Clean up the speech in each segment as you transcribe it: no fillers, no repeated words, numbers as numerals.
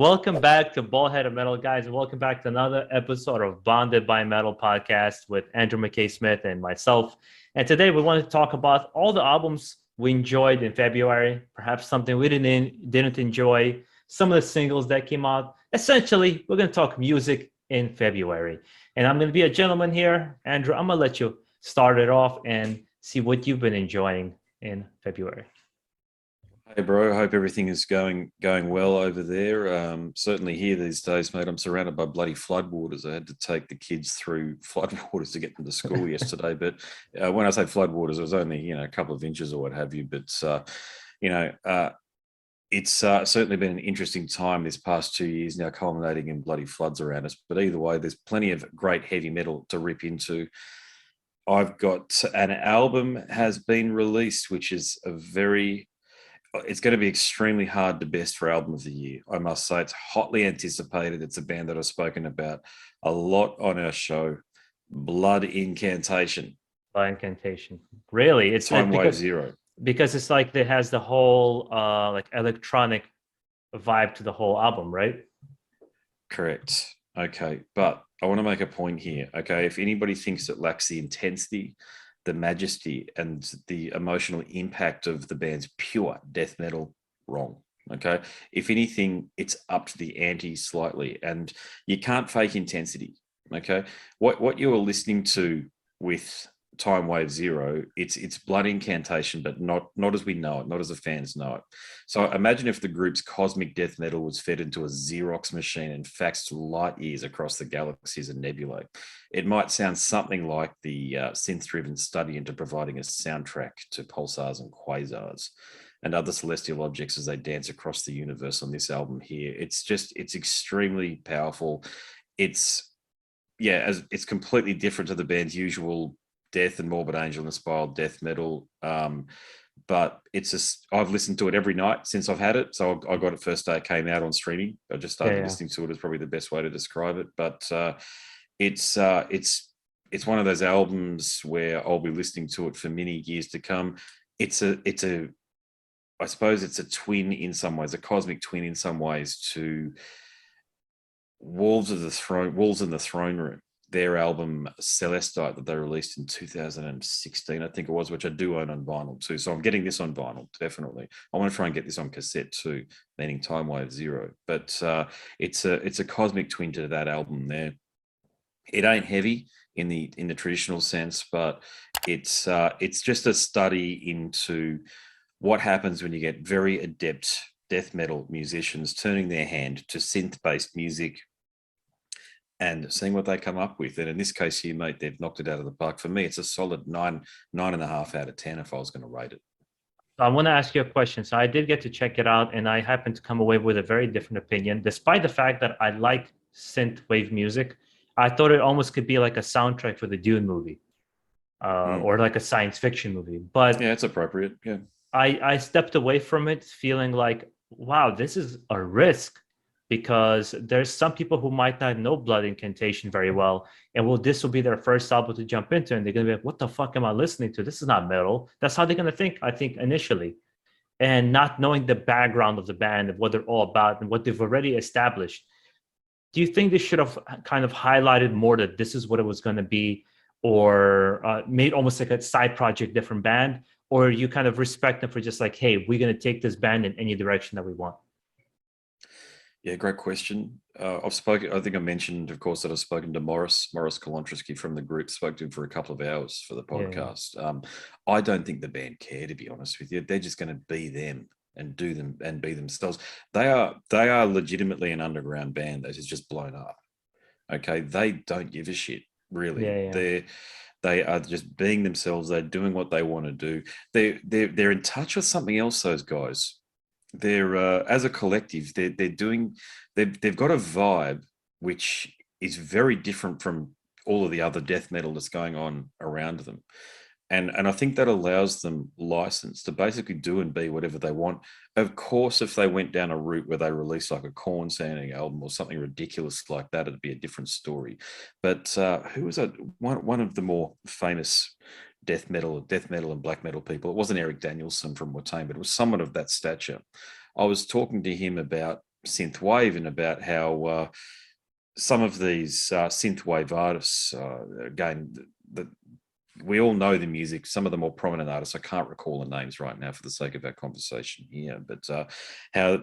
Welcome back to BaldHeaded Metal, guys. Welcome back to another episode of Bonded by Metal podcast with Andrew McKay Smith and myself. And today we want to talk about all the albums we enjoyed in February, perhaps something we didn't enjoy, some of the singles that came out. Essentially, we're going to talk music in February. And I'm going to be a gentleman here. Andrew, I'm going to let you start it off and see what you've been enjoying in February. Hey bro, hope everything is going well over there. Certainly here these days, mate. I'm surrounded by bloody floodwaters. I had to take the kids through floodwaters to get them to school yesterday. But when I say floodwaters, it was only a couple of inches or what have you. But it's certainly been an interesting time this past 2 years now, culminating in bloody floods around us. But either way, there's plenty of great heavy metal to rip into. I've got an album has been released, which is it's going to be extremely hard to best for album of the year. I must say it's hotly anticipated. It's a band that I've spoken about a lot on our show, Blood Incantation. Incantation. Really? It's Time Wave Zero. Because it's like it has the whole like electronic vibe to the whole album, right? Correct. Okay. But I want to make a point here. Okay. If anybody thinks it lacks the intensity, the majesty and the emotional impact of the band's pure death metal, wrong. Okay. If anything, it's up to the ante slightly, and you can't fake intensity. Okay. What you are listening to with Time Wave Zero, it's blood incantation, but not as we know it, not as the fans know it. So imagine if the group's cosmic death metal was fed into a Xerox machine and faxed light years across the galaxies and nebulae. It might sound something like the synth-driven study into providing a soundtrack to pulsars and quasars and other celestial objects as they dance across the universe on this album here. It's extremely powerful. It's completely different to the band's usual death and morbid angel inspired death metal. But I've listened to it every night since I've had it. So I got it first day it came out on streaming. I just started listening to it is probably the best way to describe it. But it's one of those albums where I'll be listening to it for many years to come. I suppose it's a twin in some ways, a cosmic twin in some ways to Wolves in the Throne Room, their album Celestite that they released in 2016, I think it was, which I do own on vinyl too. So I'm getting this on vinyl, definitely. I want to try and get this on cassette too, meaning Time Wave Zero. But it's a cosmic twin to that album there. It ain't heavy in the traditional sense, but it's just a study into what happens when you get very adept death metal musicians turning their hand to synth-based music and seeing what they come up with. And in this case here, mate, they've knocked it out of the park. For me, it's a solid 9.5 out of 10 if I was going to rate it. I want to ask you a question. So I did get to check it out, and I happened to come away with a very different opinion. Despite the fact that I like synth wave music, I thought it almost could be like a soundtrack for the Dune movie or like a science fiction movie. But yeah, it's appropriate. Yeah, I stepped away from it feeling like, wow, this is a risk. Because there's some people who might not know Blood Incantation very well, and this will be their first album to jump into, and they're gonna be like, "What the fuck am I listening to? This is not metal." That's how they're gonna think, I think, initially, and not knowing the background of the band and what they're all about and what they've already established. Do you think they should have kind of highlighted more that this is what it was going to be, or made almost like a side project, different band, or you kind of respect them for just like, "Hey, we're gonna take this band in any direction that we want"? Yeah, great question. I think I mentioned, of course, that I've spoken to Maurice Kolontrowski from the group, spoke to him for a couple of hours for the podcast. Yeah. I don't think the band care, to be honest with you. They're just going to be them and do them and be themselves. They are legitimately an underground band that has just blown up. Okay. They don't give a shit, really. Yeah. They are just being themselves. They're doing what they want to do. They're in touch with something else, those guys. They're as a collective, they've got a vibe which is very different from all of the other death metal that's going on around them, and I think that allows them license to basically do and be whatever they want. Of course, if they went down a route where they released like a Korn sounding album or something ridiculous like that, it'd be a different story. But who was that? One of the more famous death metal and black metal people. It wasn't Eric Danielson from Watain, but it was someone of that stature. I was talking to him about synth wave and about how some of these synth wave artists, again, we all know the music. Some of the more prominent artists, I can't recall the names right now for the sake of our conversation here, but how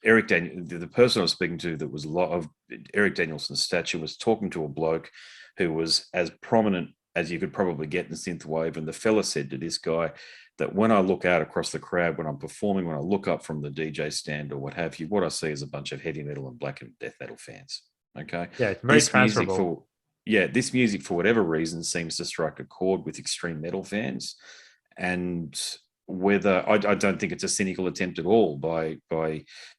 Eric Daniel, the person I was speaking to that was a lot of Eric Danielson's stature, was talking to a bloke who was as prominent as you could probably get in synthwave, and the fella said to this guy that when I look out across the crowd, when I'm performing, when I look up from the DJ stand or what have you, what I see is a bunch of heavy metal and black and death metal fans. Okay, Yeah, it's very this music transferable. this music for whatever reason seems to strike a chord with extreme metal fans, and whether I don't think it's a cynical attempt at all by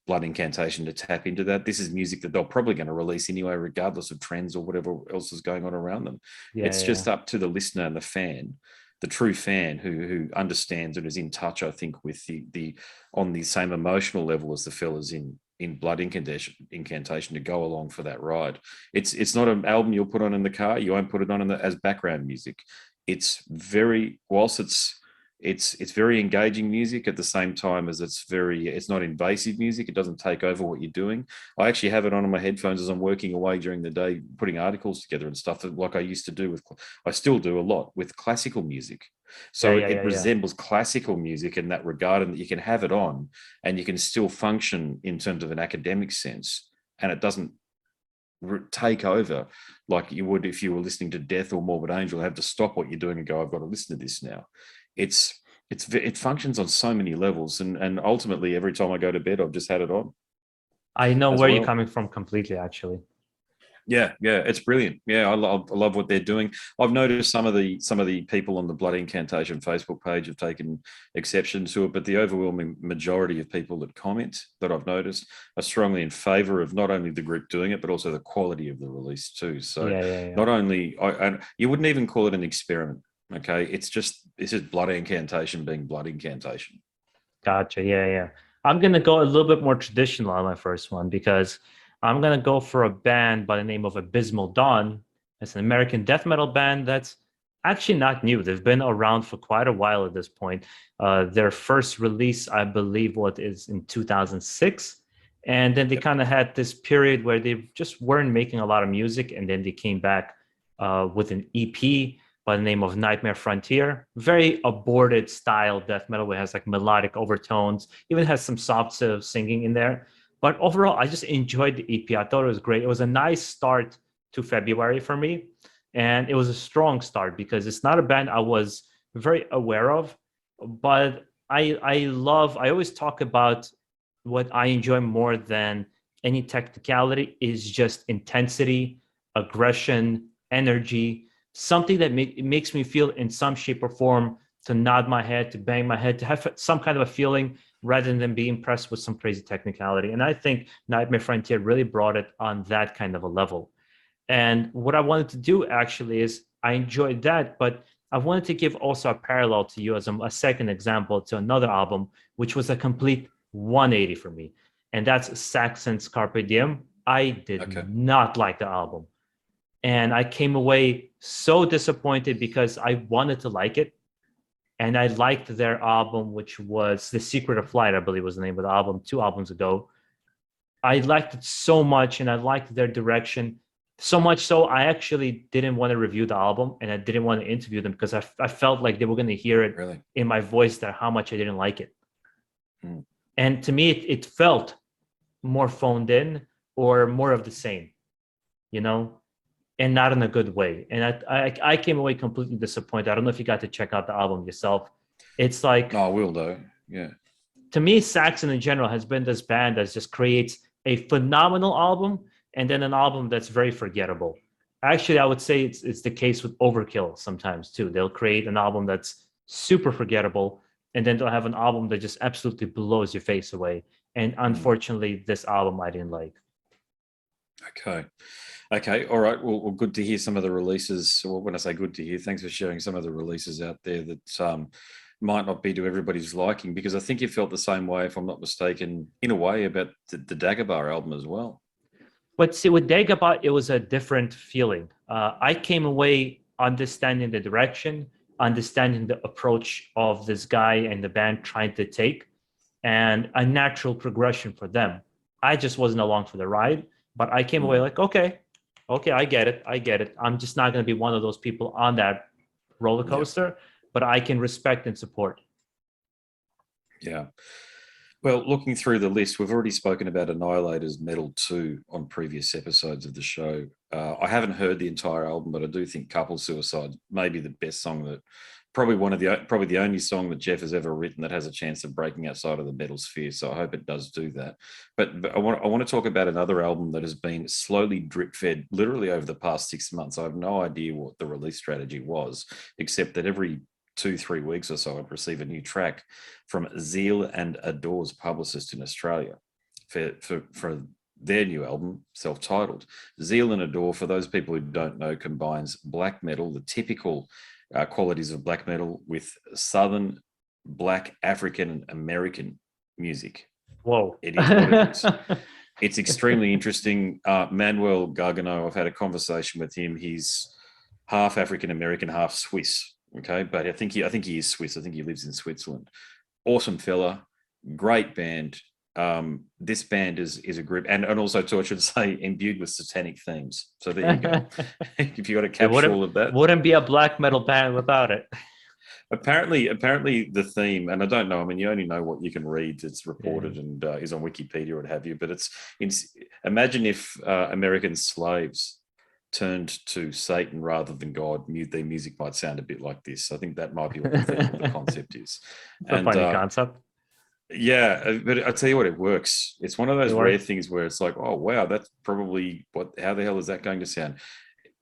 Blood Incantation to tap into that. This is music that they're probably going to release anyway, regardless of trends or whatever else is going on around them. Yeah, It's yeah. just up to the listener and the fan, the true fan who understands and is in touch, I think, with the on the same emotional level as the fellas in Blood Incantation to go along for that ride. It's not an album you'll put on in the car. You won't put it on as background music. It's very, whilst it's very engaging music at the same time as it's not invasive music. It doesn't take over what you're doing. I actually have it on my headphones as I'm working away during the day, putting articles together and stuff like I used to do I still do a lot with classical music. Yeah, So yeah, it yeah, yeah. resembles classical music in that regard, and that you can have it on and you can still function in terms of an academic sense, and it doesn't take over like you would if you were listening to Death or Morbid Angel. Have to stop what you're doing and go, I've got to listen to this now. It functions on so many levels, and ultimately every time I go to bed I've just had it on I know as where you're well. coming from completely, actually. Yeah, it's brilliant. Yeah, I love what they're doing. I've noticed some of the people on the Blood Incantation Facebook page have taken exception to it, but the overwhelming majority of people that comment that I've noticed are strongly in favor of not only the group doing it, but also the quality of the release too. So Yeah, yeah, yeah. not only and you wouldn't even call it an experiment. Okay, it's just Blood Incantation being Blood Incantation. Gotcha. Yeah, yeah. I'm gonna go a little bit more traditional on my first one because I'm gonna go for a band by the name of Abysmal Dawn. It's an American death metal band that's actually not new. They've been around for quite a while at this point. Their first release, I believe, what is in 2006, and then they Yep. kind of had this period where they just weren't making a lot of music, and then they came back with an EP by the name of Nightmare Frontier. Very aborted style death metal where it has like melodic overtones, even has some soft singing in there. But overall, I just enjoyed the EP. I thought it was great. It was a nice start to Febuary for me. And it was a strong start because it's not a band I was very aware of. But I always talk about what I enjoy more than any technicality is just intensity, aggression, energy, something that it makes me feel in some shape or form to nod my head, to bang my head, to have some kind of a feeling rather than be impressed with some crazy technicality. And I think Nightmare Frontier really brought it on that kind of a level. And what I wanted to do actually is I enjoyed that, but I wanted to give also a parallel to you as a second example to another album, which was a complete 180 for me. And that's Saxon's Carpe Diem. I did Okay. not like the album. And I came away so disappointed because I wanted to like it. And I liked their album, which was The Secret of Flight, I believe was the name of the album, 2 albums ago. I liked it so much and I liked their direction. So much so, I actually didn't want to review the album and I didn't want to interview them because I felt like they were going to hear it Really. in my voice that how much I didn't like it. Mm. And to me, it felt more phoned in or more of the same, you know? And not in a good way. And I came away completely disappointed. I don't know if you got to check out the album yourself. It's No, like, I will though. Yeah. to me, Saxon in general has been this band that just creates a phenomenal album and then an album that's very forgettable. Actually, I would say it's the case with Overkill sometimes too. They'll create an album that's super forgettable, and then they'll have an album that just absolutely blows your face away. And Mm. unfortunately, this album I didn't like. Okay. Okay. All right. Well, good to hear some of the releases. Well, when I say good to hear, thanks for sharing some of the releases out there that might not be to everybody's liking, because I think you felt the same way, if I'm not mistaken, in a way about the Dagobah album as well. But see, with Dagobah, it was a different feeling. I came away understanding the direction, understanding the approach of this guy and the band trying to take, and a natural progression for them. I just wasn't along for the ride. But I came away like, okay, I get it. I'm just not going to be one of those people on that roller coaster, but I can respect and support. Yeah. Well, looking through the list, we've already spoken about Annihilator's Metal 2 on previous episodes of the show. I haven't heard the entire album, but I do think Couple Suicide may be the best song that, probably the only song that Jeff has ever written that has a chance of breaking outside of the metal sphere. So I hope it does do that. But I want to talk about another album that has been slowly drip fed literally over the past 6 months. I have no idea what the release strategy was, except that every 2-3 weeks or so, I'd receive a new track from Zeal and Adore's publicist in Australia for their new album, self-titled. Zeal and Adore, for those people who don't know, combines black metal, the typical qualities of black metal, with Southern, Black, African, and American music. Whoa. It is what it is. It's extremely interesting. Manuel Gargano, I've had a conversation with him. He's half African American, half Swiss. Okay, but I think he is Swiss. I think he lives in Switzerland. Awesome fella, great band. This band is a group, and also too, I should say, imbued with satanic themes. So there you go. If you got a capsule of that, wouldn't be a black metal band without it. Apparently, the theme, and I don't know. I mean, you only know what you can read. It's reported and is on Wikipedia or what have you. But it's imagine if American slaves turned to Satan rather than God. Their music might sound a bit like this. I think that might be what the concept is. It's a funny concept. Yeah, but I tell you what, it works. It's one of those rare things where it's like, oh wow, that's probably how the hell is that going to sound?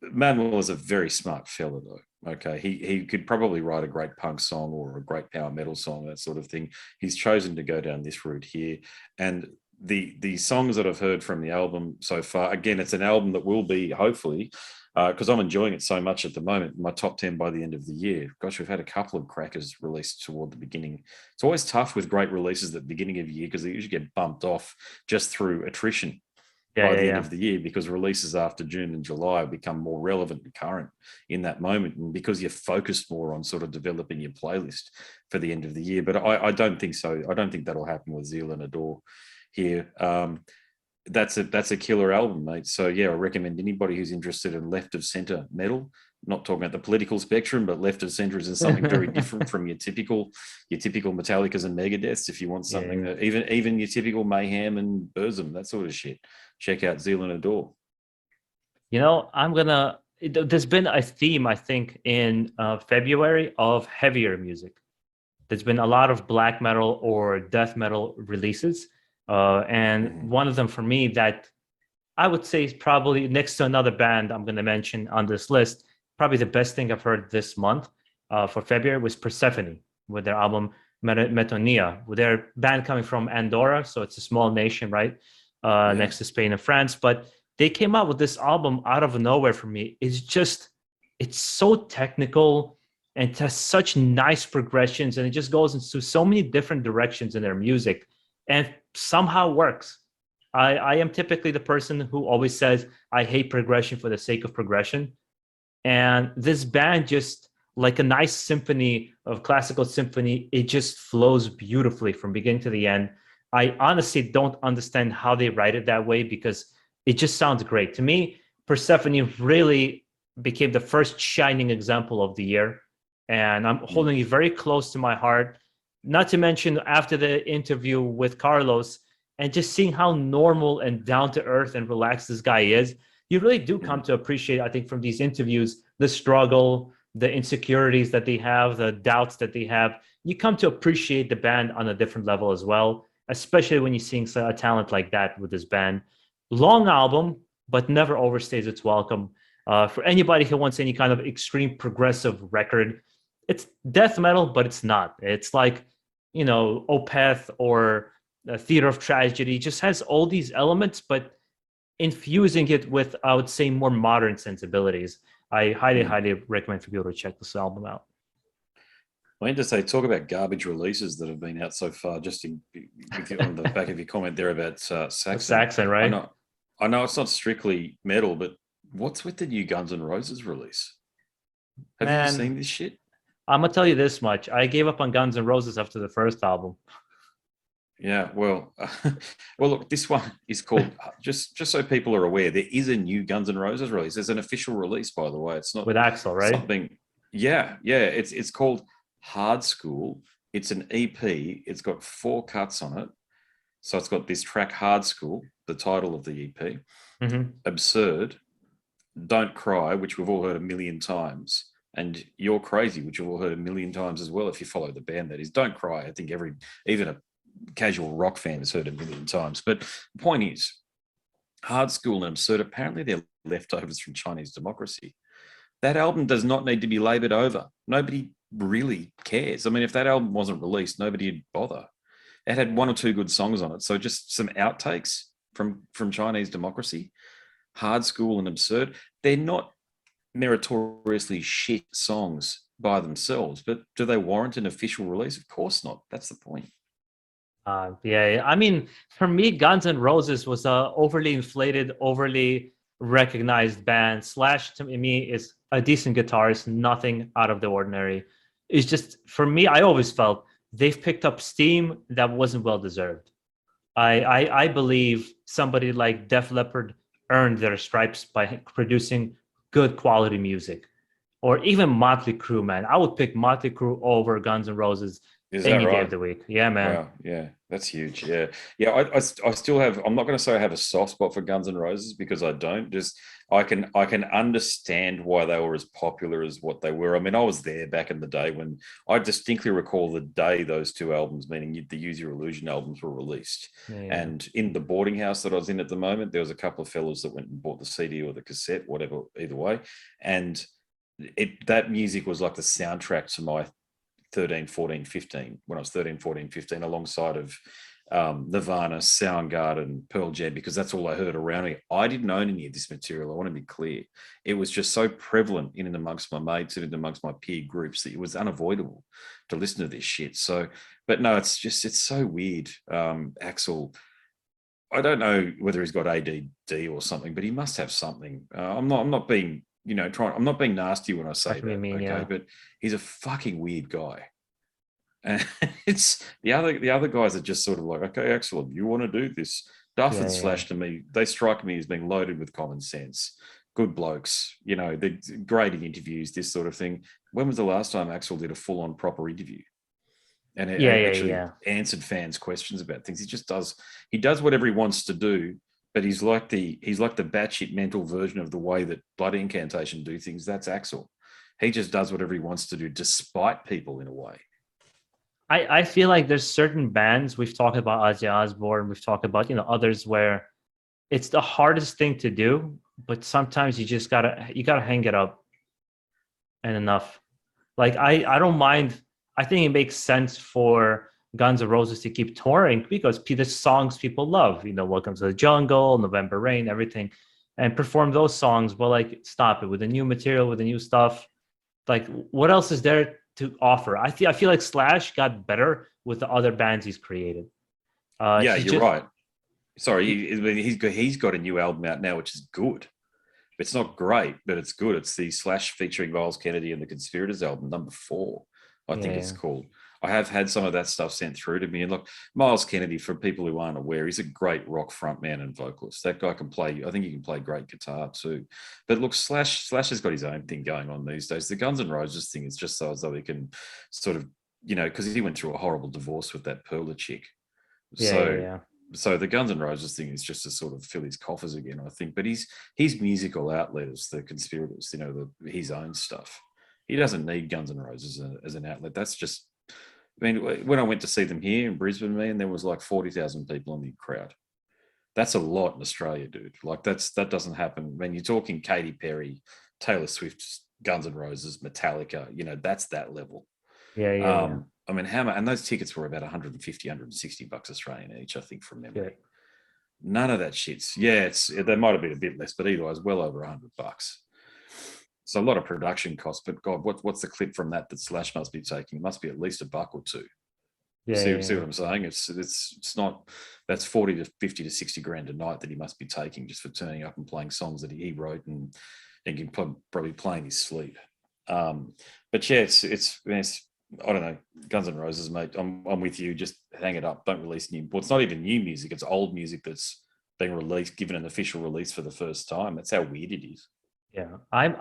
Manuel is a very smart fella, though. Okay, he could probably write a great punk song or a great power metal song, that sort of thing. He's chosen to go down this route here, and the songs that I've heard from the album so far, again, it's an album that will be, hopefully, because I'm enjoying it so much at the moment, my top 10 by the end of the year. Gosh, we've had a couple of crackers released toward the beginning. It's always tough with great releases at the beginning of the year because they usually get bumped off just through attrition by the end of the year, because releases after June and July become more relevant and current in that moment, and because you're focused more on sort of developing your playlist for the end of the year. But I don't think so. I don't think that'll happen with Zeal and Adore here. That's a killer album, mate. So yeah, I recommend anybody who's interested in left of center metal, not talking about the political spectrum, but left of center is in something very different from your typical Metallicas and Megadeths. If you want something that even your typical Mayhem and Burzum, that sort of shit, check out Zeal and Adore. You know, there's been a theme, I think, in February of heavier music. There's been a lot of black metal or death metal releases. And one of them for me that I would say is probably next to another band I'm going to mention on this list, probably the best thing I've heard this month for February was Persephone with their album Metonia, with their band coming from Andorra. So it's a small nation, right? Next to Spain and France. But they came out with this album out of nowhere for me. It's so technical and it has such nice progressions, and it just goes into so many different directions in their music and somehow works. I am typically the person who always says I hate progression for the sake of progression. And this band, just like a nice symphony of classical symphony, it just flows beautifully from beginning to the end. I honestly don't understand how they write it that way, because it just sounds great. To me, Persephone really became the first shining example of the year. And I'm holding it very close to my heart. Not to mention, after the interview with Carlos, and just seeing how normal and down to earth and relaxed this guy is, you really do come to appreciate, I think, from these interviews, the struggle, the insecurities that they have, the doubts that they have. You come to appreciate the band on a different level as well, especially when you're seeing a talent like that with this band. Long album, but never overstays its welcome. For anybody who wants any kind of extreme progressive record, it's death metal, but it's not. It's like, Opeth or Theater of Tragedy. Just has all these elements, but infusing it with, I would say, more modern sensibilities. I highly recommend for people to check this album out. I mean to say, talk about garbage releases that have been out so far. Just on the back of your comment there about Saxon. Saxon, right? I know it's not strictly metal, but what's with the new Guns N' Roses release? Have you seen this shit? I'm gonna tell you this much: I gave up on Guns N' Roses after the first album. Yeah, well, well, look, this one is called just so people are aware. There is a new Guns N' Roses release. There's an official release, by the way. It's not With Axel, right? something. Yeah, yeah. It's called Hard School. It's an EP. It's got 4 cuts on it. So it's got this track, Hard School, the title of the EP, Hmm. Absurd, Don't Cry, which we've all heard a million times, and You're Crazy, which you've all heard a million times as well. If you follow the band, that is, Don't Cry. I think even a casual rock fan has heard a million times. But the point is, Hard School and Absurd, apparently they're leftovers from Chinese democracy. That album does not need to be labored over. Nobody really cares. I mean, if that album wasn't released, nobody'd bother. It had 1 or 2 good songs on it. So just some outtakes from Chinese democracy, Hard School and Absurd. They're not meritoriously shit songs by themselves, but do they warrant an official release? Of course not. That's the point. Yeah, I mean, for me, Guns N' Roses was a overly inflated, overly recognized band. Slash to me is a decent guitarist, nothing out of the ordinary. It's just for me, I always felt they've picked up steam that wasn't well deserved. I believe somebody like Def Leppard earned their stripes by producing good quality music, or even Motley Crue. Man, I would pick Motley Crue over Guns N' Roses Is that any day of right? the week. Yeah, man. Wow, yeah, that's huge. Yeah, yeah. I still have. I'm not going to say I have a soft spot for Guns N' Roses because I don't. Just I can understand why they were as popular as what they were. I mean, I was there back in the day when I distinctly recall the day those 2 albums, meaning the Use Your Illusion albums, were released. Yeah. And in the boarding house that I was in at the moment, there was a couple of fellows that went and bought the CD or the cassette, whatever, either way, and that music was like the soundtrack to my 13, 14, 15, when I was 13, 14, 15, alongside of Nirvana, Soundgarden, Pearl Jam, because that's all I heard around me. I didn't own any of this material. I want to be clear. It was just so prevalent in and amongst my mates and in amongst my peer groups that it was unavoidable to listen to this shit. So, but no, it's so weird. Axel, I don't know whether he's got ADD or something, but he must have something. I'm not being, I'm not being nasty when I say What do you that, mean? okay? Yeah. But he's a fucking weird guy. And it's the other guys are just sort of like, okay, excellent, you want to do this. Duff Yeah. and Yeah. Slash to me, they strike me as being loaded with common sense. Good blokes, they're great in interviews, this sort of thing. When was the last time Axel did a full-on proper interview and Yeah. Yeah. actually Yeah. answered fans' questions about things? He does whatever he wants to do, but he's like the batshit mental version of the way that Blood Incantation do things. That's Axel. He just does whatever he wants to do, despite people in a way. I feel like there's certain bands we've talked about Ozzy Osbourne, we've talked about others where it's the hardest thing to do, but sometimes you gotta hang it up and enough. Like I don't mind. I think it makes sense for Guns N' Roses to keep touring because the songs people love, Welcome to the Jungle, November Rain, everything, and perform those songs. But like, stop it with the new material, with the new stuff. Like, what else is there to offer? I feel like Slash got better with the other bands he's created. Yeah, He's you're just right. Sorry, he's got a new album out now, which is good. It's not great, but it's good. It's the Slash featuring Miles Kennedy and the Conspirators album, number 4, I think it's yeah, called. I have had some of that stuff sent through to me. And look, Miles Kennedy, for people who aren't aware, he's a great rock frontman and vocalist. That guy can play. I think he can play great guitar too. But look, Slash has got his own thing going on these days. The Guns N' Roses thing is just so as though he can sort of, because he went through a horrible divorce with that Perla chick. yeah, yeah, So yeah, so the Guns N' Roses thing is just to sort of fill his coffers again, I think. But his musical outlet is the Conspirators, his own stuff. He doesn't need Guns N' Roses as an outlet. That's just, I mean, when I went to see them here in Brisbane, man, there was like 40,000 people in the crowd. That's a lot in Australia, dude. Like that doesn't happen. I mean, you're talking Katy Perry, Taylor Swift, Guns N' Roses, Metallica. That's that level. yeah, yeah, yeah. I mean, how much? And those tickets were about 150, $160 Australian each, I think, from memory. Shit. None of that shit's. Yeah, they might have been a bit less, but either way, it's well over $100. So a lot of production costs. But God, what's the clip from that Slash must be taking? It must be at least $1 or $2. Yeah, See yeah, what I'm saying? It's not. That's 40 to 50 to 60 grand a night that he must be taking just for turning up and playing songs that he wrote and can probably play in his sleep. But yeah, it's I don't know, Guns N' Roses, mate. I'm with you. Just hang it up. Don't release new. Well, it's not even new music. It's old music that's being released, given an official release for the first time. That's how weird it is. Yeah,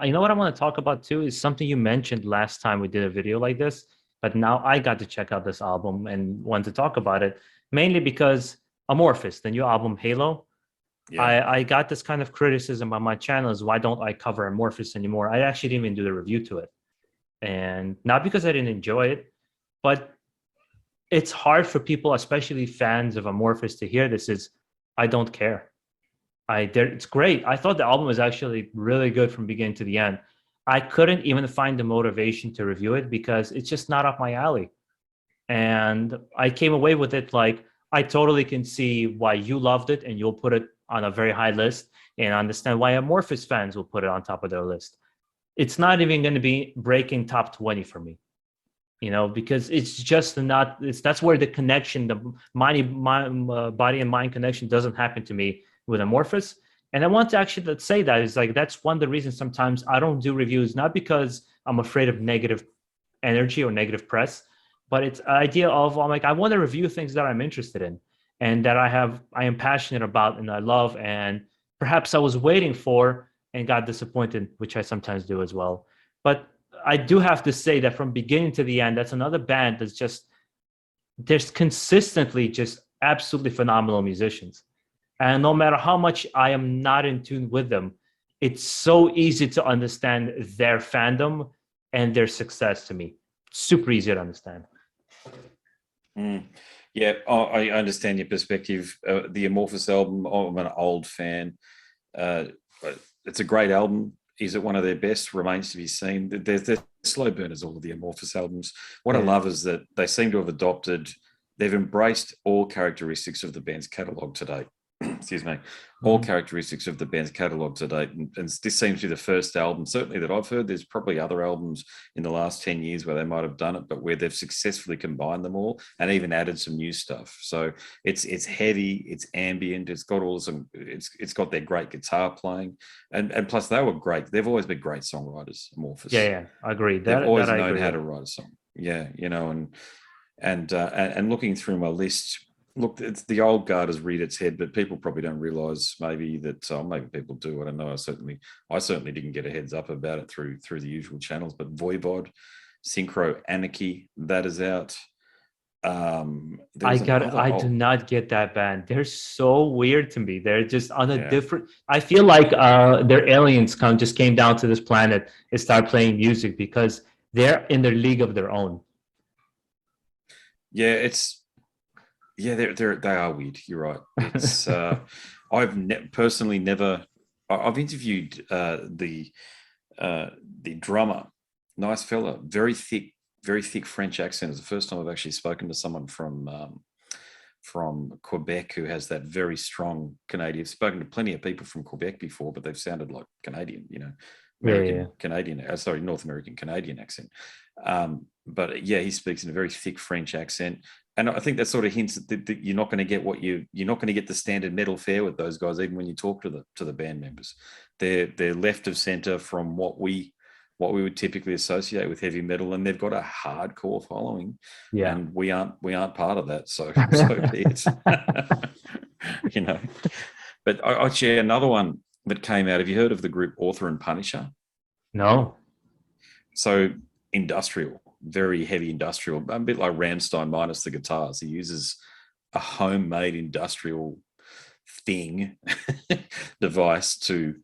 you know what I want to talk about too is something you mentioned last time we did a video like this, but now I got to check out this album and want to talk about it mainly because Amorphous, the new album Halo. Yeah. I got this kind of criticism on my channel is why don't I cover Amorphous anymore? I actually didn't even do the review to it, and not because I didn't enjoy it, but it's hard for people, especially fans of Amorphous, to hear this. Is I don't care. It's great. I thought the album was actually really good from beginning to the end. I couldn't even find the motivation to review it because it's just not up my alley. And I came away with it like I totally can see why you loved it and you'll put it on a very high list, and understand why Amorphous fans will put it on top of their list. It's not even going to be breaking top 20 for me, because it's just not. That's where the connection, the body and mind connection, doesn't happen to me with Amorphous. And I want to actually say that is like that's one of the reasons sometimes I don't do reviews, not because I'm afraid of negative energy or negative press, but it's an idea of I'm like I want to review things that I'm interested in and that I am passionate about and I love, and perhaps I was waiting for and got disappointed, which I sometimes do as well. But I do have to say that from beginning to the end, that's another band that's just there's consistently just absolutely phenomenal musicians. And no matter how much I am not in tune with them, it's so easy to understand their fandom and their success to me. Super easy to understand. Mm. Yeah, I understand your perspective. The Amorphous album, I'm an old fan. But it's a great album. Is it one of their best? Remains to be seen. They're slow burners, all of the Amorphous albums. What I love is that they seem to have they've embraced all characteristics of the band's catalogue to date. Excuse me, all characteristics of the band's catalogue to date. And this seems to be the first album, certainly that I've heard. There's probably other albums in the last 10 years where they might have done it, but where they've successfully combined them all and even added some new stuff. So it's heavy, it's ambient, it's got it's got their great guitar playing. And plus they were great. They've always been great songwriters, Amorphous. Yeah, I agree. They've always I known agree how with. to write a song. Yeah, and looking through my list, look, it's the old guard has reared its head, but people probably don't realise maybe that maybe people do. I don't know. I certainly didn't get a heads up about it through the usual channels. But Voivod, Synchro Anarchy, that is out. I do not get that band. They're so weird to me. They're just on a different. I feel like their aliens just came down to this planet and start playing music because they're in their league of their own. Yeah, they are weird. You're right. It's I've personally never. I've interviewed the drummer, nice fella, very thick French accent. It's the first time I've actually spoken to someone from Quebec who has that very strong Canadian. I've spoken to plenty of people from Quebec before, but they've sounded like Canadian, Canadian, North American Canadian accent. But yeah, he speaks in a very thick French accent. And I think that sort of hints that you're not going to get you're not going to get the standard metal fare with those guys, even when you talk to the band members. They're left of center from what we would typically associate with heavy metal, and they've got a hardcore following. Yeah, and we aren't part of that. So be it. But I'll share another one that came out. Have you heard of the group Author and Punisher? No. So industrial, very heavy industrial, a bit like Rammstein minus the guitars. He uses a homemade industrial device to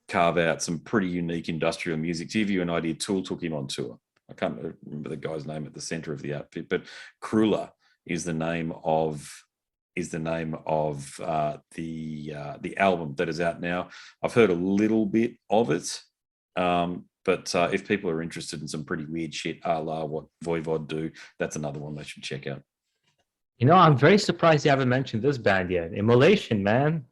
carve out some pretty unique industrial music. To give you an idea, Tool took him on tour. I can't remember the guy's name at the center of the outfit, but Kruller is the name of the album that is out now. I've heard a little bit of it. But if people are interested in some pretty weird shit, a la what Voivod do, that's another one they should check out. I'm very surprised you haven't mentioned this band yet. Immolation, man.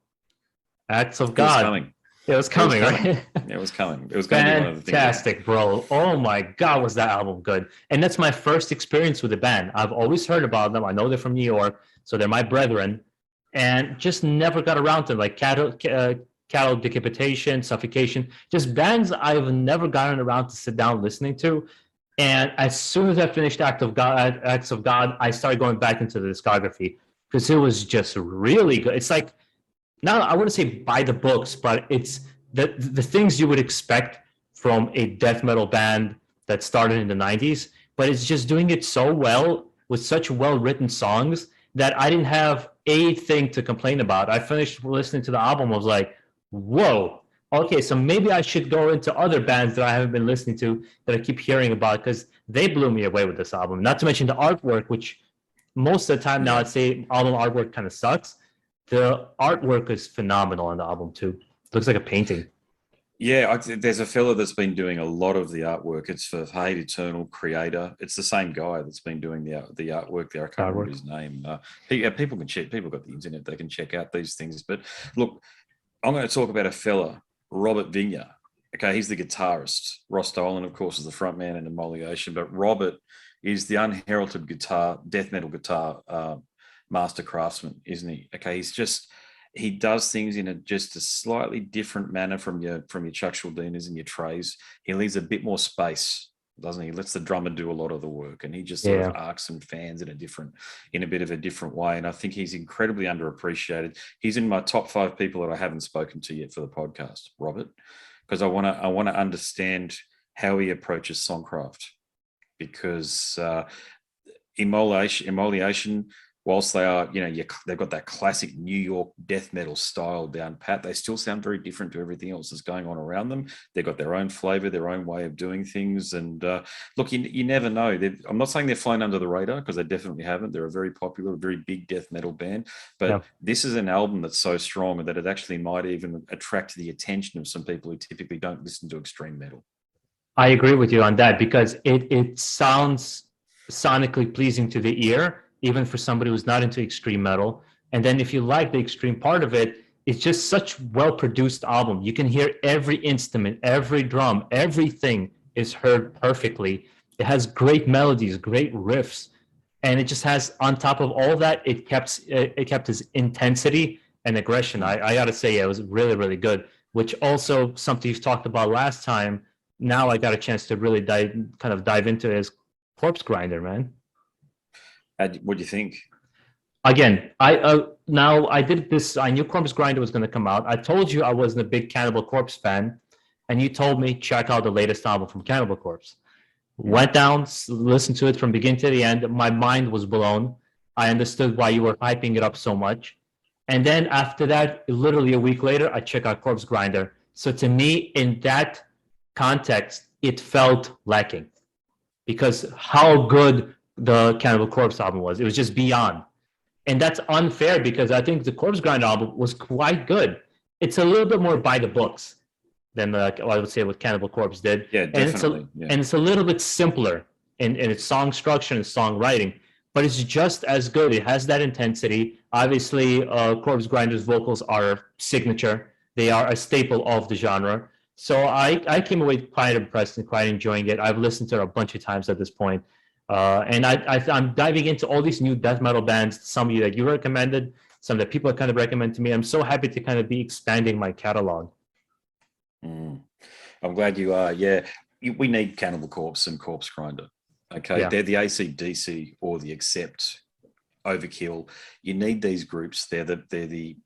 Acts of God. It was coming, right? It was coming. It was going to be one of the things. Fantastic, bro. Oh my God, was that album good. And that's my first experience with the band. I've always heard about them. I know they're from New York, so they're my brethren. And just never got around to them. Like cattle decapitation, suffocation, just bands I've never gotten around to sit down listening to. And as soon as I finished Acts of God, I started going back into the discography because it was just really good. It's like, now I wouldn't say by the books, but it's the things you would expect from a death metal band that started in the 90s, but it's just doing it so well with such well written songs that I didn't have a thing to complain about. I finished listening to the album, I was like, whoa, okay, so maybe I should go into other bands that I haven't been listening to that I keep hearing about because they blew me away with this album. Not to mention the artwork, which most of the time now Yeah. I'd say album artwork kind of sucks. The artwork is phenomenal on the album too. Looks like a painting. Yeah, there's a fella that's been doing a lot of the artwork. It's for Hate Eternal Creator. It's the same guy that's been doing the artwork there. I can't remember Artwork. his name. People can check. People got the internet. They can check out these things. But look, I'm going to talk about a fella, Robert Vigna. Okay, he's the guitarist. Ross Dolan, of course, is the frontman in Immolation. But Robert is the unheralded death metal guitar master craftsman, isn't he? Okay, he does things in just a slightly different manner from your Chuck Schuldinas and your Treys. He leaves a bit more space, doesn't he? He lets the drummer do a lot of the work, and he just sort of arcs and fans in a bit of a different way. And I think he's incredibly underappreciated. He's in my top 5 people that I haven't spoken to yet for the podcast, Robert, because I want to understand how he approaches songcraft, because immolation, whilst they are, they've got that classic New York death metal style down pat, they still sound very different to everything else that's going on around them. They've got their own flavor, their own way of doing things. And look, you never know. I'm not saying they're flying under the radar, because they definitely haven't. They're a very popular, very big death metal band. But this is an album that's so strong that it actually might even attract the attention of some people who typically don't listen to extreme metal. I agree with you on that because it sounds sonically pleasing to the ear, even for somebody who's not into extreme metal. And then if you like the extreme part of it, it's just such well-produced album. You can hear every instrument, every drum, everything is heard perfectly. It has great melodies, great riffs, and it just has, on top of all that, it kept its intensity and aggression. I gotta say, it was really, really good. Which also something you've talked about last time. Now I got a chance to really dive into his Corpse Grinder, man. What do you think? Again, I did this. I knew Corpse Grinder was going to come out. I told you I wasn't a big Cannibal Corpse fan, and you told me check out the latest album from Cannibal Corpse. Went down, listened to it from beginning to the end. My mind was blown. I understood why you were hyping it up so much. And then after that, literally a week later, I check out Corpse Grinder. So to me, in that context, it felt lacking because how good the Cannibal Corpse album was. It was just beyond. And that's unfair because I think the Corpse Grind album was quite good. It's a little bit more by the books than I would say what Cannibal Corpse did. Yeah, definitely. And it's a little bit simpler in its song structure and songwriting, but it's just as good. It has that intensity. Obviously, Corpse Grinder's vocals are signature. They are a staple of the genre. So I came away quite impressed and quite enjoying it. I've listened to it a bunch of times at this point. And I'm diving into all these new death metal bands, some that you recommended, some that people kind of recommend to me. I'm so happy to kind of be expanding my catalog. I'm glad you are. Yeah, we need Cannibal Corpse and Corpse Grinder. Okay, they're the AC/DC or the Accept, Overkill. You need these groups. They're the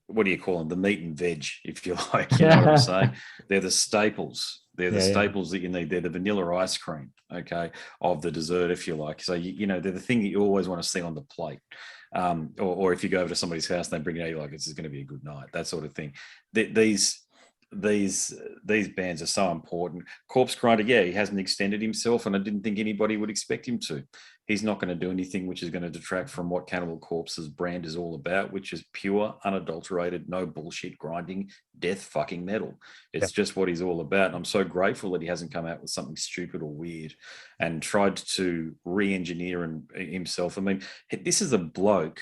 what do you call them? The meat and veg, if you like. You know what I'm saying? They're the staples. They're the staples that you need. They're the vanilla ice cream, okay, of the dessert, if you like. So, they're the thing that you always want to see on the plate. Or if you go over to somebody's house and they bring it out, you're like, this is going to be a good night, that sort of thing. These bands are so important. Corpse Grinder, he hasn't extended himself, and I didn't think anybody would expect him to. He's not going to do anything which is going to detract from what Cannibal Corpse's brand is all about, which is pure, unadulterated, no bullshit grinding, death fucking metal. It's just what he's all about. And I'm so grateful that he hasn't come out with something stupid or weird and tried to re-engineer himself. I mean, this is a bloke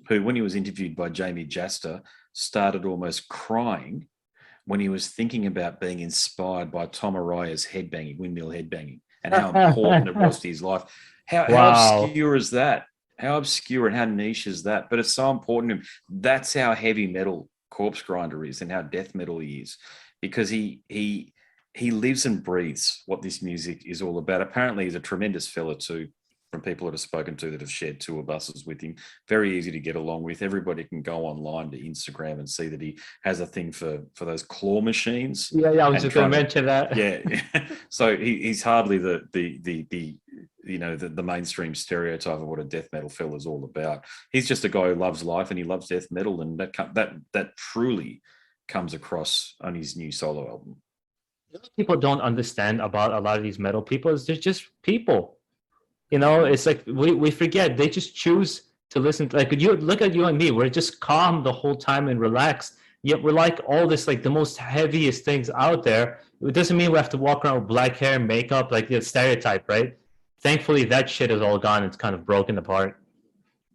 who, when he was interviewed by Jamie Jaster, started almost crying when he was thinking about being inspired by Tom Araya's windmill headbanging, and how important it was to his life. How obscure is that? How obscure and how niche is that? But it's so important to him. That's how heavy metal Corpse Grinder is and how death metal he is, because he he lives and breathes what this music is all about. Apparently, he's a tremendous fella too. From people that have spoken to that have shared tour buses with him, very easy to get along with. Everybody can go online to Instagram and see that he has a thing for those claw machines. Yeah, I was and just going to mention that. Yeah, so he's hardly the the mainstream stereotype of what a death metal fella is all about. He's just a guy who loves life and he loves death metal, and that truly comes across on his new solo album. People don't understand about a lot of these metal people is they're just people. You know, it's like we forget they just choose to listen to, like, you look at you and me, we're just calm the whole time and relaxed. Yet we're like all this, like the most heaviest things out there. It doesn't mean we have to walk around with black hair and makeup, like the stereotype, right? Thankfully, that shit is all gone. It's kind of broken apart.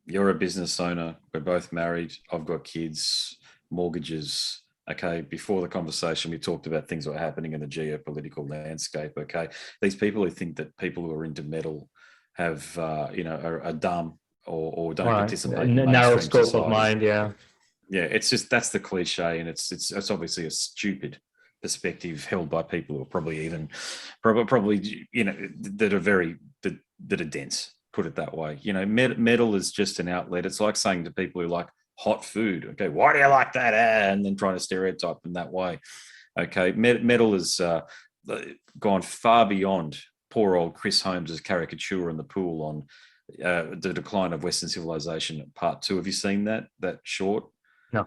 You're a business owner. We're both married. I've got kids, mortgages. Okay. Before the conversation, we talked about things that were happening in the geopolitical landscape. Okay. These people who think that people who are into metal have, are dumb or don't participate in Narrow mainstream scope of society. mind. Yeah. Yeah. It's just, that's the cliche. And it's obviously a stupid perspective held by people who are probably that are that are dense, put it that way. Metal is just an outlet. It's like saying to people who like hot food, okay, why do you like that? And then trying to stereotype in that way. Okay, metal has gone far beyond poor old Chris Holmes's caricature in the pool on the decline of Western civilization, part 2. Have you seen that short? No.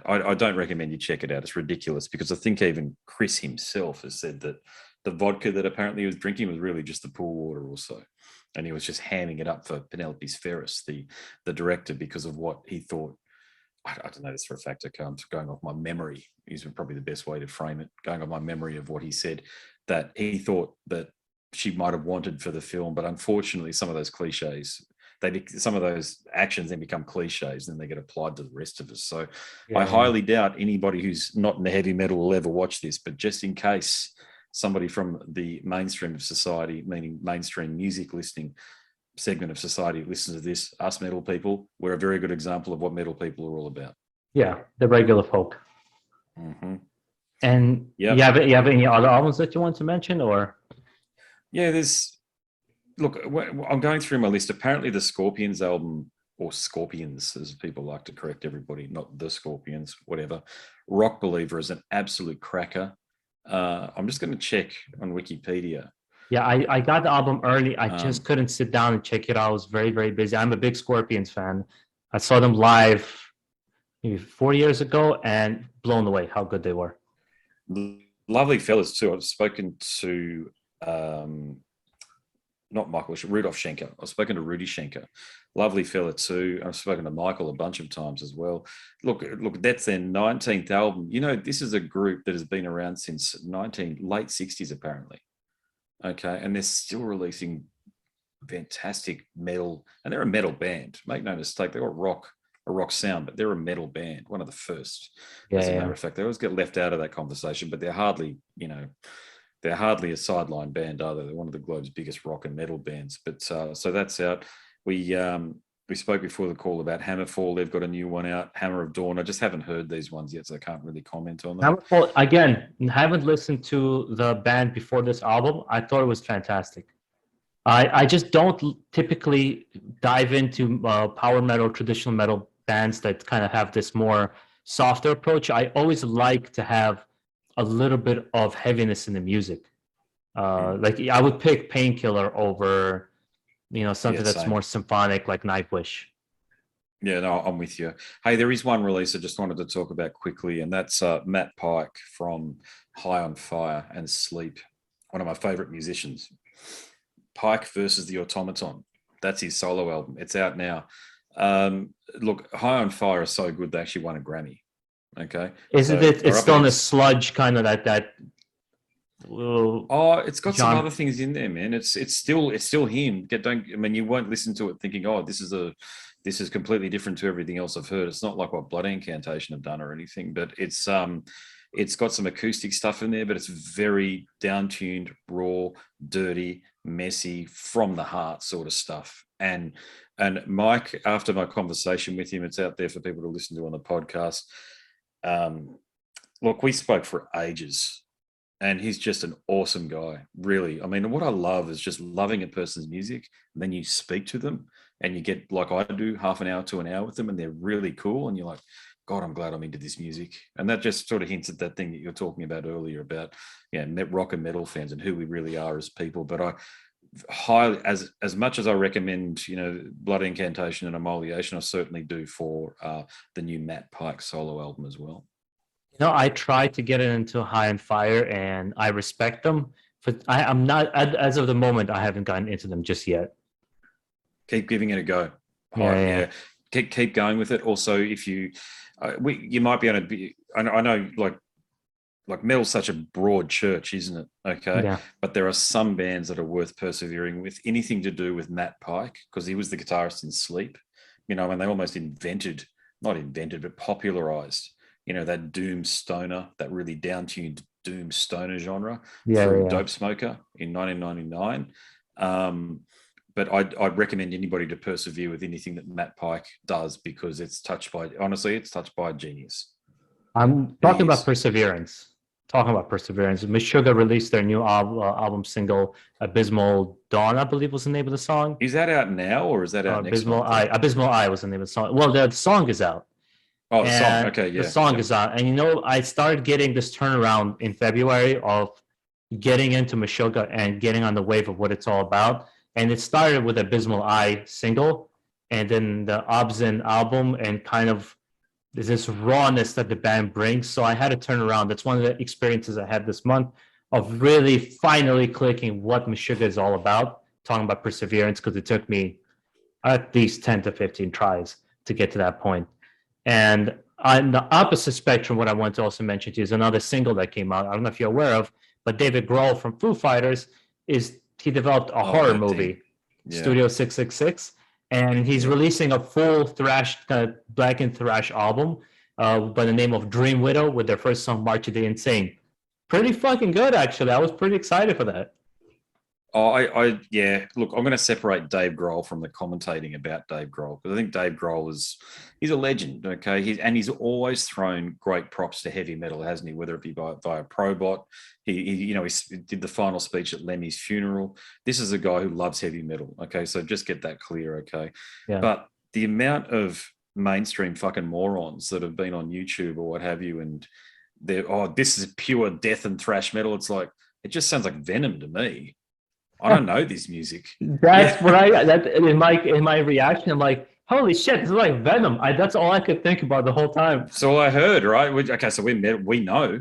I don't recommend you check it out. It's ridiculous, because I think even Chris himself has said that the vodka that apparently he was drinking was really just the pool water also. And he was just hamming it up for Penelope Spheris, the director, because of what he thought. I don't know this for a fact. I'm going off my memory. Is probably the best way to frame it. Going off my memory of what he said, that he thought that she might have wanted for the film, but unfortunately, some of those cliches, some of those actions then become cliches, and they get applied to the rest of us. So I highly doubt anybody who's not in the heavy metal will ever watch this. But just in case somebody from the mainstream of society, meaning mainstream music listening segment of society, listens to this, us metal people, we're a very good example of what metal people are all about. Yeah, the regular folk. Mm-hmm. And you have any other albums that you want to mention, or? Yeah, look, I'm going through my list. Apparently the Scorpions album, or Scorpions, as people like to correct everybody, not the Scorpions, whatever. Rock Believer is an absolute cracker. I'm just going to check on Wikipedia. Yeah, I got the album early. I just couldn't sit down and check it out. I was very, very busy. I'm a big Scorpions fan. I saw them live maybe 4 years ago and blown away how good they were. Lovely fellas too. I've spoken to not Michael, Rudolf Schenker. I've spoken to Rudy Schenker. Lovely fella too. I've spoken to Michael a bunch of times as well. Look, that's their 19th album. This is a group that has been around since late 60s apparently. Okay, and they're still releasing fantastic metal, and they're a metal band. Make no mistake, they've got a rock sound, but they're a metal band, one of the first. As a matter of fact, they always get left out of that conversation, but they're hardly a sideline band, are they? They're one of the globe's biggest rock and metal bands. But so that's out. We spoke before the call about Hammerfall. They've got a new one out, Hammer of Dawn. I just haven't heard these ones yet, so I can't really comment on them. Hammerfall, again, haven't listened to the band before this album. I thought it was fantastic. I just don't typically dive into power metal, traditional metal bands that kind of have this more softer approach. I always like to have a little bit of heaviness in the music. Like I would pick Painkiller over, something that's more symphonic, like Nightwish. Yeah, no, I'm with you. Hey, there is one release I just wanted to talk about quickly, and that's Matt Pike from High on Fire and Sleep, one of my favorite musicians. Pike versus the Automaton. That's his solo album. It's out now. Look, High on Fire is so good they actually won a Grammy. Okay, isn't it? It's still in a sludge kind of that. It's got some other things in there, man. It's still him. You won't listen to it thinking, oh, this is completely different to everything else I've heard. It's not like what Blood Incantation have done or anything, but it's got some acoustic stuff in there, but it's very down-tuned, raw, dirty, messy, from the heart sort of stuff. And Mike, after my conversation with him, it's out there for people to listen to on the podcast. Look, we spoke for ages and he's just an awesome guy, really. I mean, what I love is just loving a person's music, and then you speak to them, and you get, like I do, half an hour to an hour with them, and they're really cool, and you're like, God, I'm glad I'm into this music. And that just sort of hints at that thing that you're talking about earlier about, rock and metal fans and who we really are as people. But I highly, as much as I recommend, Blood Incantation and Immolation, I certainly do for the new Matt Pike solo album as well. I tried to get it into High on Fire, and I respect them, but I'm not, as of the moment, I haven't gotten into them just yet. Keep giving it a go. Yeah. Keep going with it. Also, if you might be able to be, I know like metal's such a broad church, isn't it? Okay. Yeah. But there are some bands that are worth persevering with. Anything to do with Matt Pike, because he was the guitarist in Sleep, and they almost not invented, but popularized, that doom stoner, that really down-tuned doom stoner genre through Dope Smoker in 1999. But I'd recommend anybody to persevere with anything that Matt Pike does, because it's touched by a genius. I'm talking about perseverance. Meshuggah released their new album single, Abysmal Dawn, I believe was the name of the song. Is that out now, or is that out next month? Abysmal I was the name of the song. Well, the song is out. Oh, the song. Okay, yeah. The song is out. And I started getting this turnaround in February of getting into Meshuggah and getting on the wave of what it's all about. And it started with Abysmal I single, and then the Obscene album, and kind of this rawness that the band brings. So I had to turn around. That's one of the experiences I had this month of really finally clicking what Meshuggah is all about, talking about perseverance, because it took me at least 10 to 15 tries to get to that point. And on the opposite spectrum, what I want to also mention to you is another single that came out. I don't know if you're aware of, but David Grohl from Foo Fighters he developed a horror movie, Studio 666, and he's releasing a full thrash, kind of black and thrash album by the name of Dream Widow, with their first song, March of the Insane. Pretty fucking good, actually. I was pretty excited for that. Oh, Look, I'm going to separate Dave Grohl from the commentating about Dave Grohl, because I think Dave Grohl he's a legend. Okay, he's always thrown great props to heavy metal, hasn't he? Whether it be via Probot, he did the final speech at Lemmy's funeral. This is a guy who loves heavy metal. Okay, so just get that clear. Okay, but the amount of mainstream fucking morons that have been on YouTube or what have you, and this is pure death and thrash metal. It's like, it just sounds like Venom to me. I don't know this music. That's what in my reaction, I'm like, holy shit, this is like Venom. That's all I could think about the whole time. So I heard, right? Okay, so we know.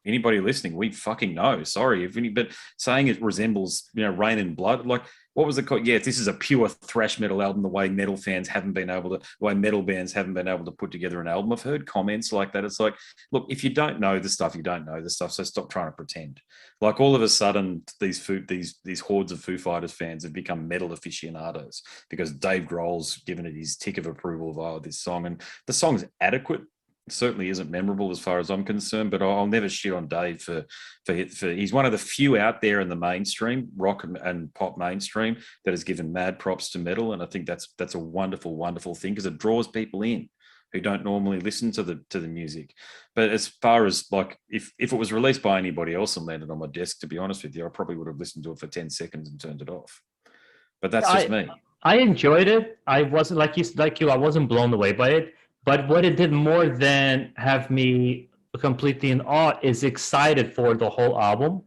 Anybody listening, we fucking know. Sorry, but saying it resembles, Rain and Blood, like, what was it called? Yeah, this is a pure thrash metal album. The way metal bands haven't been able to put together an album. I've heard comments like that. It's like, look, if you don't know the stuff, you don't know the stuff. So stop trying to pretend. Like, all of a sudden, these hordes of Foo Fighters fans have become metal aficionados because Dave Grohl's given it his tick of approval via this song, and the song's adequate. It certainly isn't memorable as far as I'm concerned, but I'll never shit on Dave for he's one of the few out there in the mainstream rock and pop mainstream that has given mad props to metal, and I think that's a wonderful, wonderful thing, because it draws people in who don't normally listen to the music. But as far as, like, if it was released by anybody else and landed on my desk, to be honest with you, I probably would have listened to it for 10 seconds and turned it off. But that's just me. I enjoyed it. I wasn't like you. I wasn't blown away by it. But what it did more than have me completely in awe is excited for the whole album,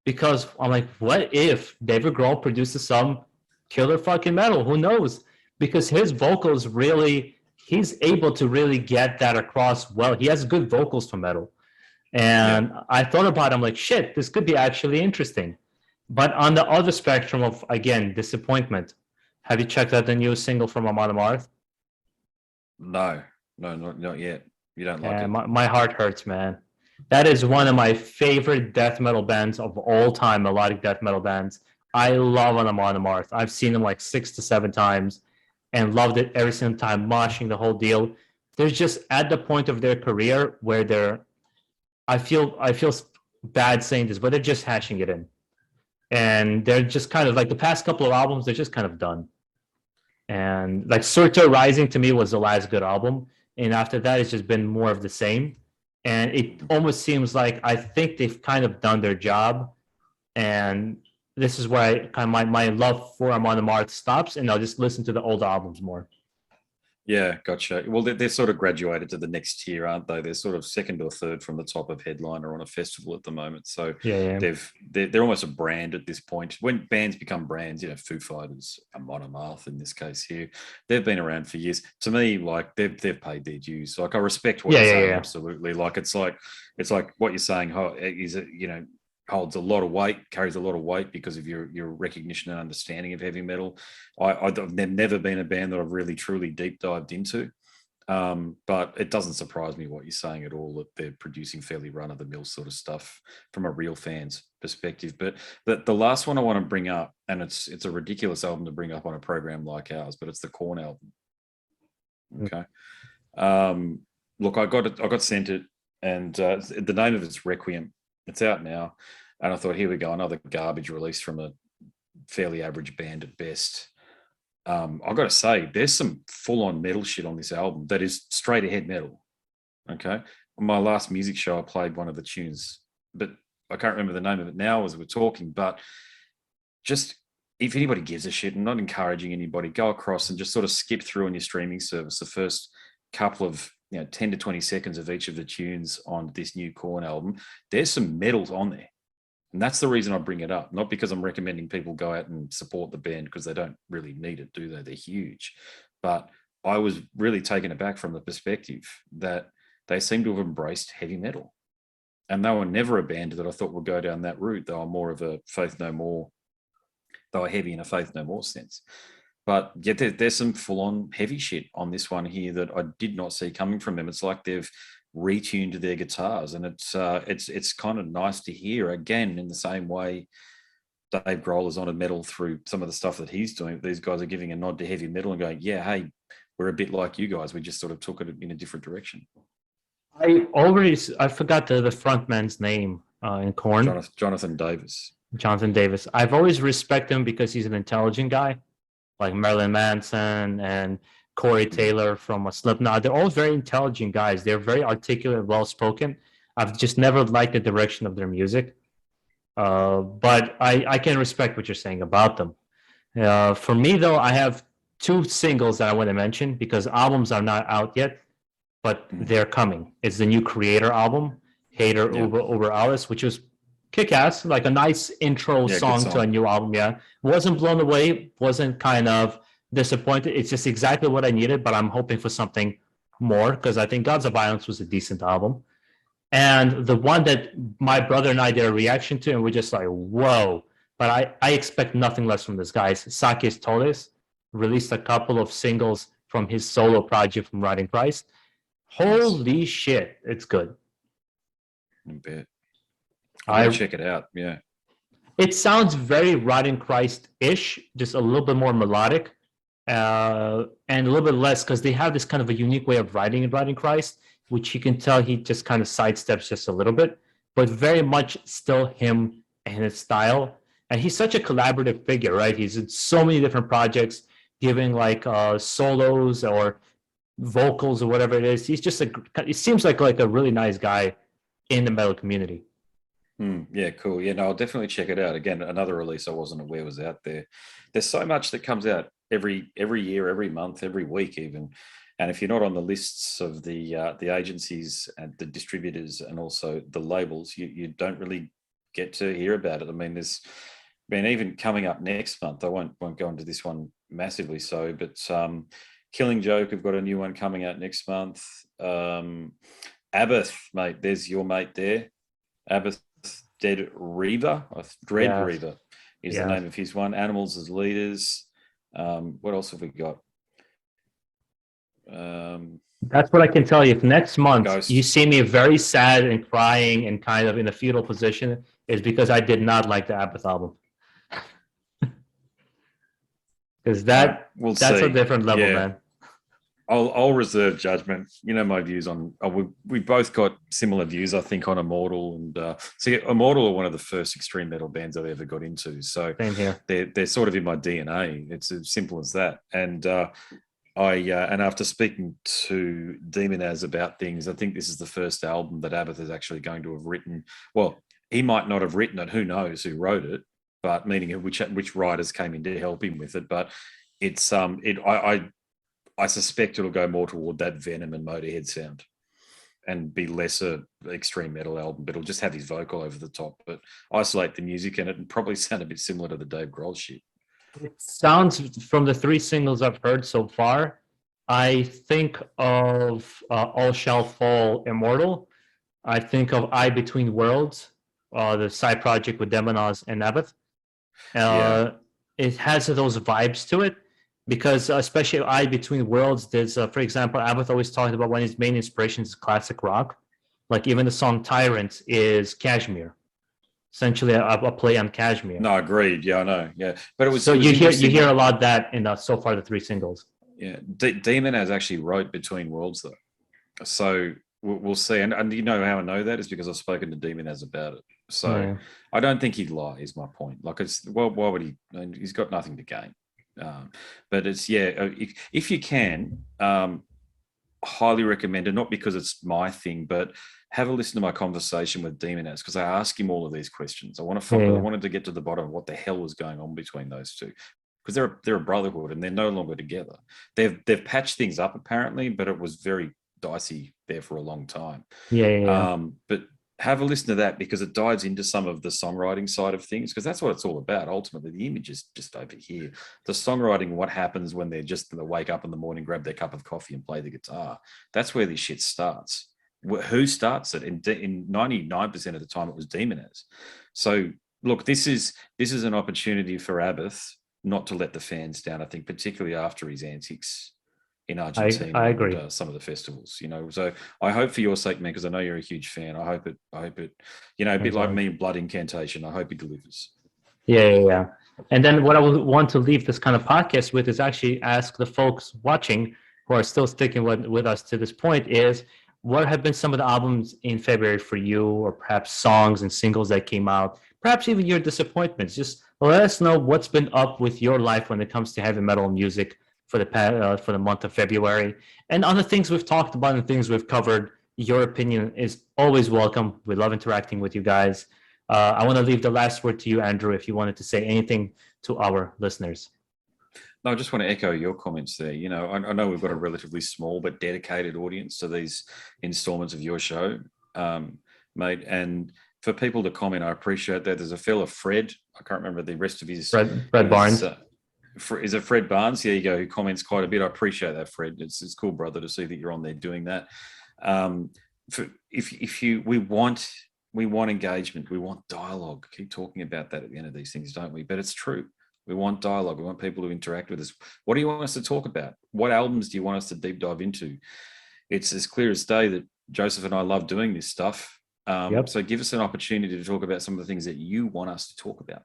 because I'm like, what if David Grohl produces some killer fucking metal? Who knows? Because his vocals he's able to really get that across well. He has good vocals for metal. And I thought about it, I'm like, shit, this could be actually interesting. But on the other spectrum of, again, disappointment, have you checked out the new single from Amon Amarth? No, not yet. You don't like it? My heart hurts, man. That is one of my favorite death metal bands of all time, melodic death metal bands. I love Amon Amarth. I've seen them like 6 to 7 times and loved it every single time, moshing the whole deal. They're just at the point of their career where I feel bad saying this, but they're just hashing it in. And they're just kind of like, the past couple of albums, they're just kind of done. And like Surtur Rising to me was the last good album, and after that it's just been more of the same. And it almost seems like I think they've kind of done their job. And this is where I kind of my love for Amon Amarth stops, and I'll just listen to the old albums more. Yeah, gotcha. Well, they're sort of graduated to the next tier, aren't they? They're sort of second or third from the top of headliner on a festival at the moment. So Yeah, yeah. they're almost a brand at this point. When bands become brands, Foo Fighters, Amon Amarth in this case here, they've been around for years. To me, like they've paid their dues. Like I respect what Yeah, you're yeah, saying, yeah. absolutely. Like it's like what you're saying is holds a lot of weight, carries a lot of weight because of your recognition and understanding of heavy metal. I've never been a band that I've really truly deep dived into, but it doesn't surprise me what you're saying at all, that they're producing fairly run of the mill sort of stuff from a real fan's perspective. But the last one I want to bring up, and it's a ridiculous album to bring up on a program like ours, but it's the Korn album. Okay. Look, I got sent it, and the name of it's Requiem. It's out now, and I thought, here we go, another garbage release from a fairly average band at best. I got to say, there's some full-on metal shit on this album that is straight ahead metal. Okay, on my last music show, I played one of the tunes, but I can't remember the name of it now as we're talking. But just if anybody gives a shit, and not encouraging anybody, go across and just sort of skip through on your streaming service the first couple of 10 to 20 seconds of each of the tunes on this new Korn album. There's some metals on there. And that's the reason I bring it up, not because I'm recommending people go out and support the band, because they don't really need it, do they? They're huge. But I was really taken aback from the perspective that they seem to have embraced heavy metal. And they were never a band that I thought would go down that route. They were more of a Faith No More. They were heavy in a Faith No More sense. But yet there's some full-on heavy shit on this one here that I did not see coming from them. It's like they've retuned their guitars, and it's kind of nice to hear, again, in the same way Dave Grohl is on a metal through some of the stuff that he's doing. These guys are giving a nod to heavy metal and going, yeah, hey, we're a bit like you guys. We just sort of took it in a different direction. I forgot the frontman's name in Korn. Jonathan Davis. Jonathan Davis. I've always respected him because he's an intelligent guy, like Marilyn Manson and Corey Taylor from Slipknot. They're all very intelligent guys. They're very articulate, well-spoken. I've just never liked the direction of their music. But I can respect what you're saying about them. For me, though, I have two singles that I want to mention because albums are not out yet, but they're coming. It's the new Creator album, Hater Uber Alice, which was kick-ass, like a nice intro song to a new album. Yeah, wasn't blown away, wasn't kind of disappointed. It's just exactly what I needed, but I'm hoping for something more because I think Gods of Violence was a decent album. And the one that my brother and I did a reaction to, and we're just like, whoa. But I expect nothing less from this guy. Sakis Tolis released a couple of singles from his solo project from Riding Christ. Holy shit, it's good. I bet. I check it out. Yeah. It sounds very Riding Christ-ish, just a little bit more melodic, and a little bit less because they have this kind of a unique way of writing in Riding Christ, which you can tell he just kind of sidesteps just a little bit, but very much still him and his style. And he's such a collaborative figure, right? He's in so many different projects, giving like solos or vocals or whatever it is. He's just it seems like a really nice guy in the metal community. Yeah, cool. Yeah, no, I'll definitely check it out. Again, another release I wasn't aware was out there. There's so much that comes out every year, every month, every week even. And if you're not on the lists of the agencies and the distributors and also the labels, you don't really get to hear about it. I mean, even coming up next month, I won't go into this one massively so, but Killing Joke have got a new one coming out next month. Abath, mate, there's your mate there. Abath Dread Reaver is the name of his one. Animals as Leaders. What else have we got? That's what I can tell you. If next month you see me very sad and crying and kind of in a fetal position, is because I did not like the Abath album. Because that's a different level, man. I'll reserve judgment. You know my views on. We both got similar views, I think, on Immortal and Immortal are one of the first extreme metal bands I've ever got into. So same here. They're sort of in my DNA. It's as simple as that. And And after speaking to Demonaz about things, I think this is the first album that Abbott is actually going to have written. Well, he might not have written it. Who knows who wrote it? But meaning which writers came in to help him with it. But it's I suspect it'll go more toward that Venom and Motorhead sound, and be lesser extreme metal album. But it'll just have his vocal over the top, but isolate the music in it, and probably sound a bit similar to the Dave Grohl shit. It sounds, from the 3 singles I've heard so far, I think of All Shall Fall Immortal. I think of I Between Worlds, the side project with Demonaz and Abbott. It has those vibes to it, because especially I Between Worlds, there's, for example, Abbott always talked about one of his main inspirations is classic rock. Like even the song Tyrant is Kashmir. Essentially a play on Kashmir. No, agreed. Yeah, I know. Yeah, but it was so it was you hear a lot of that in so far the 3 singles. Yeah, Demonaz actually wrote Between Worlds though, so we'll see. And you know how I know that is because I've spoken to Demonaz about it. So I don't think he'd lie. Is my point. Like why would he? He's got nothing to gain. But it's if you can, highly recommend it. Not because it's my thing, but have a listen to my conversation with Demonaz, because I ask him all of these questions. I wanted to get to the bottom of what the hell was going on between those two, because they're a brotherhood and they're no longer together. They've patched things up apparently, but it was very dicey there for a long time. But have a listen to that, because it dives into some of the songwriting side of things, because that's what it's all about. Ultimately, the image is just over here. The songwriting, what happens when they wake up in the morning, grab their cup of coffee and play the guitar. That's where this shit starts. Who starts it? In 99% of the time, it was Demonaz. So look, this is an opportunity for Abbott not to let the fans down. I think, particularly after his antics in Argentina, I agree. And, some of the festivals, So I hope for your sake, man, because I know you're a huge fan. I hope it, a bit like me and Blood Incantation. I hope he delivers. Yeah. And then what I would want to leave this kind of podcast with is actually ask the folks watching who are still sticking with us to this point is, what have been some of the albums in February for you, or perhaps songs and singles that came out, perhaps even your disappointments? Just let us know what's been up with your life when it comes to heavy metal music for the month of February. And on the things we've talked about and things we've covered, your opinion is always welcome. We love interacting with you guys. I want to leave the last word to you, Andrew, if you wanted to say anything to our listeners. No, I just want to echo your comments there. I know we've got a relatively small but dedicated audience to these installments of your show, mate. And for people to comment, I appreciate that. There's a fella, Fred. I can't remember the rest of his. Fred Barnes. Is it Fred Barnes? There you go. Who comments quite a bit. I appreciate that, Fred. It's cool, brother, to see that you're on there doing that. We want engagement. We want dialogue. Keep talking about that at the end of these things, don't we? But it's true. We want dialogue. We want people to interact with us. What do you want us to talk about? What albums do you want us to deep dive into? It's as clear as day that Joseph and I love doing this stuff. So give us an opportunity to talk about some of the things that you want us to talk about.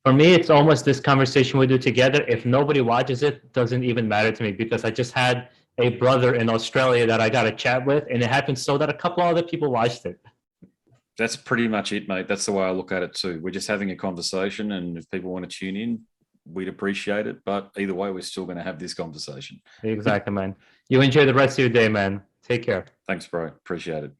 For me, it's almost this conversation we do together. If nobody watches it, doesn't even matter to me, because I just had a brother in Australia that I got to chat with, and it happened so that a couple other people watched it. That's pretty much it, mate. That's the way I look at it too. We're just having a conversation, and if people want to tune in, we'd appreciate it. But either way, we're still going to have this conversation. Exactly, man. You enjoy the rest of your day, man. Take care. Thanks, bro. Appreciate it.